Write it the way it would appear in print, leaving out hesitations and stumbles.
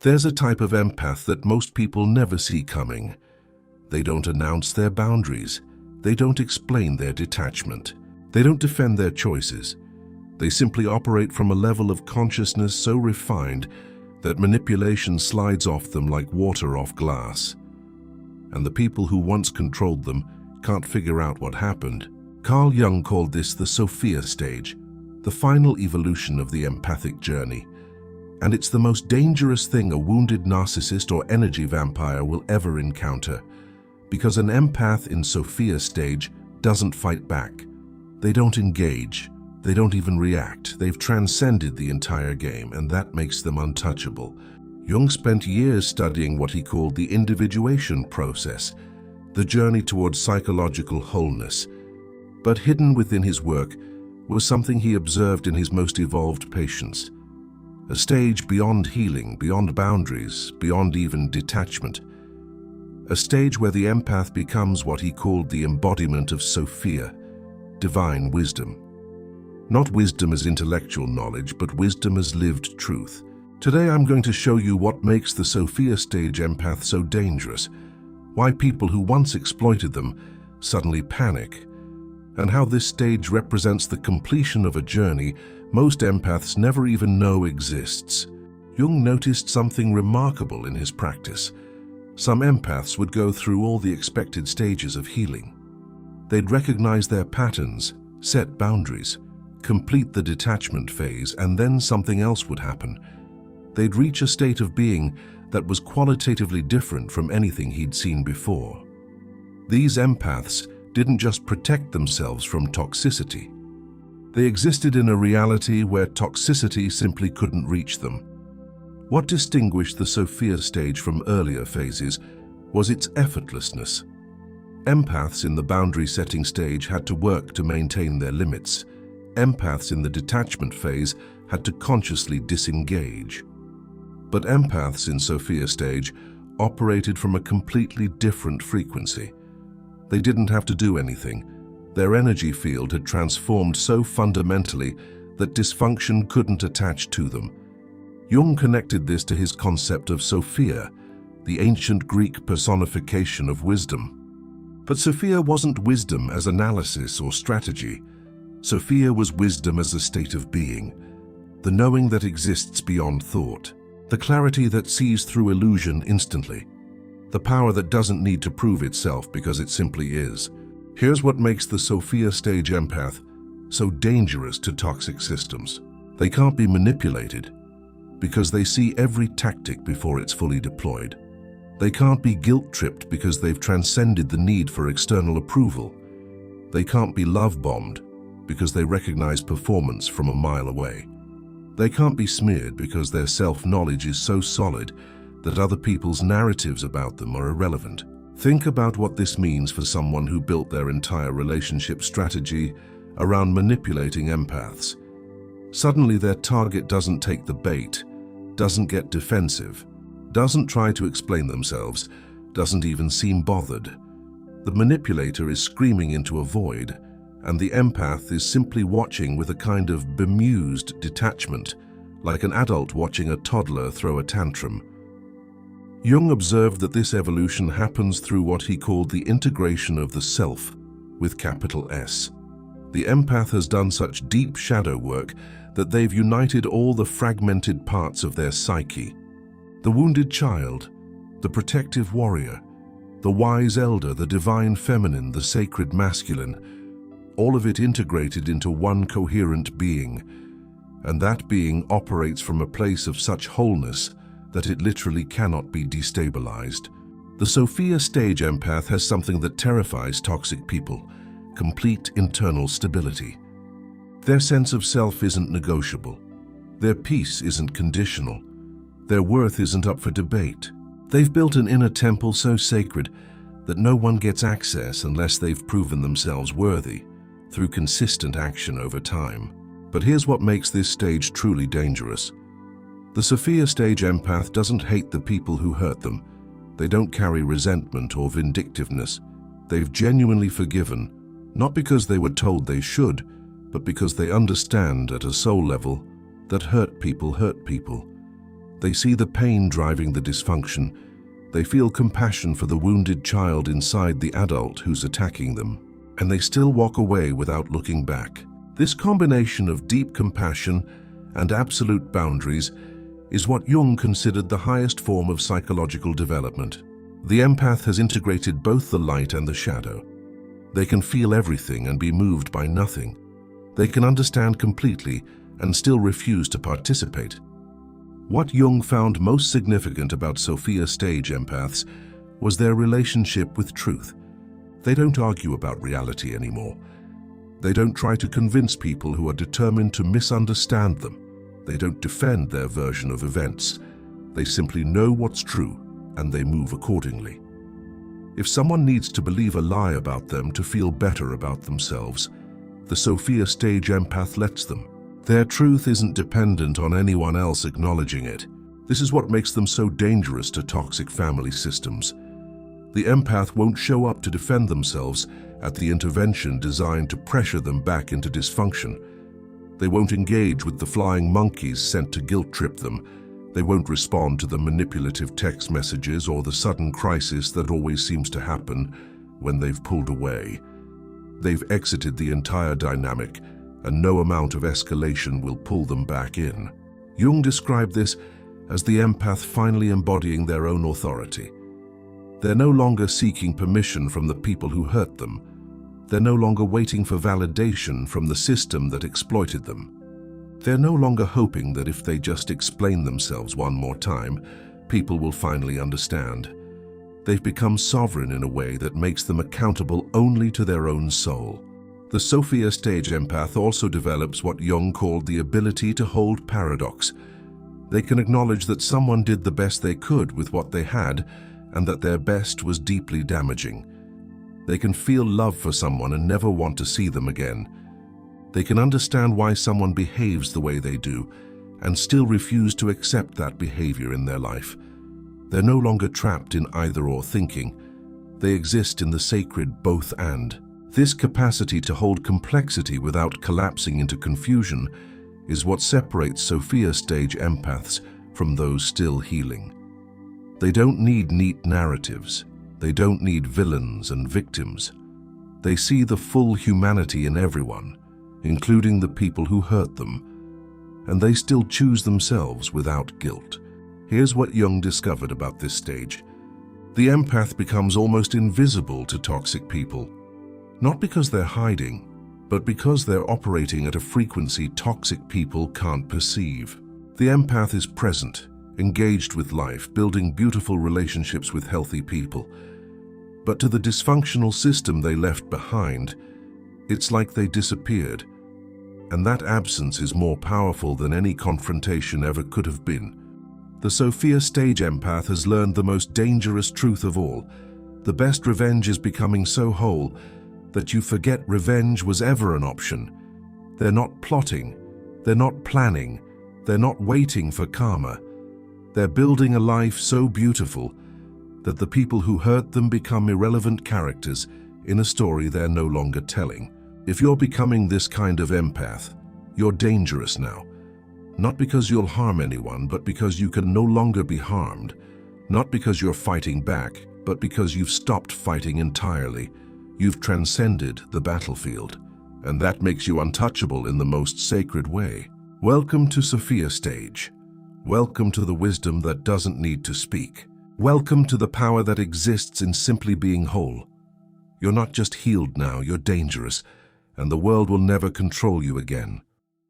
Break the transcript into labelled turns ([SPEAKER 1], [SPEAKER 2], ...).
[SPEAKER 1] There's a type of empath that most people never see coming. They don't announce their boundaries. They don't explain their detachment. They don't defend their choices. They simply operate from a level of consciousness so refined that manipulation slides off them like water off glass. And the people who once controlled them can't figure out what happened. Carl Jung called this the Sophia stage, the final evolution of the empathic journey. And it's the most dangerous thing a wounded narcissist or energy vampire will ever encounter. Because an empath in Sophia stage doesn't fight back. They don't engage. They don't even react. They've transcended the entire game, and that makes them untouchable. Jung spent years studying what he called the individuation process, the journey towards psychological wholeness. But hidden within his work was something he observed in his most evolved patients. A stage beyond healing, beyond boundaries, beyond even detachment. A stage where the empath becomes what he called the embodiment of Sophia, divine wisdom. Not wisdom as intellectual knowledge, but wisdom as lived truth. Today I'm going to show you what makes the Sophia stage empath so dangerous, why people who once exploited them suddenly panic, and how this stage represents the completion of a journey most empaths never even know exists. Jung noticed something remarkable in his practice. Some empaths would go through all the expected stages of healing. They'd recognize their patterns, set boundaries, complete the detachment phase, and then something else would happen. They'd reach a state of being that was qualitatively different from anything he'd seen before. These empaths didn't just protect themselves from toxicity. They existed in a reality where toxicity simply couldn't reach them. What distinguished the Sophia stage from earlier phases was its effortlessness. Empaths in the boundary-setting stage had to work to maintain their limits. Empaths in the detachment phase had to consciously disengage. But empaths in Sophia stage operated from a completely different frequency. They didn't have to do anything. Their energy field had transformed so fundamentally that dysfunction couldn't attach to them. Jung connected this to his concept of Sophia, the ancient Greek personification of wisdom. But Sophia wasn't wisdom as analysis or strategy. Sophia was wisdom as a state of being, the knowing that exists beyond thought, the clarity that sees through illusion instantly, the power that doesn't need to prove itself because it simply is. Here's what makes the Sophia stage empath so dangerous to toxic systems. They can't be manipulated because they see every tactic before it's fully deployed. They can't be guilt-tripped because they've transcended the need for external approval. They can't be love-bombed because they recognize performance from a mile away. They can't be smeared because their self-knowledge is so solid that other people's narratives about them are irrelevant. Think about what this means for someone who built their entire relationship strategy around manipulating empaths. Suddenly their target doesn't take the bait, doesn't get defensive, doesn't try to explain themselves, doesn't even seem bothered. The manipulator is screaming into a void, and the empath is simply watching with a kind of bemused detachment, like an adult watching a toddler throw a tantrum. Jung observed that this evolution happens through what he called the integration of the self, with capital S. The empath has done such deep shadow work that they've united all the fragmented parts of their psyche. The wounded child, the protective warrior, the wise elder, the divine feminine, the sacred masculine, all of it integrated into one coherent being. And that being operates from a place of such wholeness that it literally cannot be destabilized. The Sophia stage empath has something that terrifies toxic people: complete internal stability. Their sense of self isn't negotiable. Their peace isn't conditional. Their worth isn't up for debate. They've built an inner temple so sacred that no one gets access unless they've proven themselves worthy through consistent action over time. But here's what makes this stage truly dangerous. The Sophia stage empath doesn't hate the people who hurt them. They don't carry resentment or vindictiveness. They've genuinely forgiven, not because they were told they should, but because they understand at a soul level that hurt people hurt people. They see the pain driving the dysfunction. They feel compassion for the wounded child inside the adult who's attacking them. And they still walk away without looking back. This combination of deep compassion and absolute boundaries is what Jung considered the highest form of psychological development. The empath has integrated both the light and the shadow. They can feel everything and be moved by nothing. They can understand completely and still refuse to participate. What Jung found most significant about Sophia stage empaths was their relationship with truth. They don't argue about reality anymore. They don't try to convince people who are determined to misunderstand them. They don't defend their version of events. They simply know what's true, and they move accordingly. If someone needs to believe a lie about them to feel better about themselves, the Sophia stage empath lets them. Their truth isn't dependent on anyone else acknowledging it. This is what makes them so dangerous to toxic family systems. The empath won't show up to defend themselves at the intervention designed to pressure them back into dysfunction. They won't engage with the flying monkeys sent to guilt trip them. They won't respond to the manipulative text messages or the sudden crisis that always seems to happen when they've pulled away. They've exited the entire dynamic, and no amount of escalation will pull them back in. Jung described this as the empath finally embodying their own authority. They're no longer seeking permission from the people who hurt them. They're no longer waiting for validation from the system that exploited them. They're no longer hoping that if they just explain themselves one more time, people will finally understand. They've become sovereign in a way that makes them accountable only to their own soul. The Sophia stage empath also develops what Jung called the ability to hold paradox. They can acknowledge that someone did the best they could with what they had, and that their best was deeply damaging. They can feel love for someone and never want to see them again. They can understand why someone behaves the way they do, and still refuse to accept that behavior in their life. They're no longer trapped in either-or thinking. They exist in the sacred both-and. This capacity to hold complexity without collapsing into confusion is what separates Sophia stage empaths from those still healing. They don't need neat narratives. They don't need villains and victims. They see the full humanity in everyone, including the people who hurt them, and they still choose themselves without guilt. Here's what Jung discovered about this stage. The empath becomes almost invisible to toxic people. Not because they're hiding, but because they're operating at a frequency toxic people can't perceive. The empath is present, engaged with life, building beautiful relationships with healthy people. But to the dysfunctional system they left behind, it's like they disappeared. And that absence is more powerful than any confrontation ever could have been. The Sophia stage empath has learned the most dangerous truth of all. The best revenge is becoming so whole that you forget revenge was ever an option. They're not plotting, they're not planning, they're not waiting for karma. They're building a life so beautiful that the people who hurt them become irrelevant characters in a story they're no longer telling. If you're becoming this kind of empath, you're dangerous now. Not because you'll harm anyone, but because you can no longer be harmed. Not because you're fighting back, but because you've stopped fighting entirely. You've transcended the battlefield, and that makes you untouchable in the most sacred way. Welcome to Sophia stage. Welcome to the wisdom that doesn't need to speak. Welcome to the power that exists in simply being whole. You're not just healed now, you're dangerous, and the world will never control you again.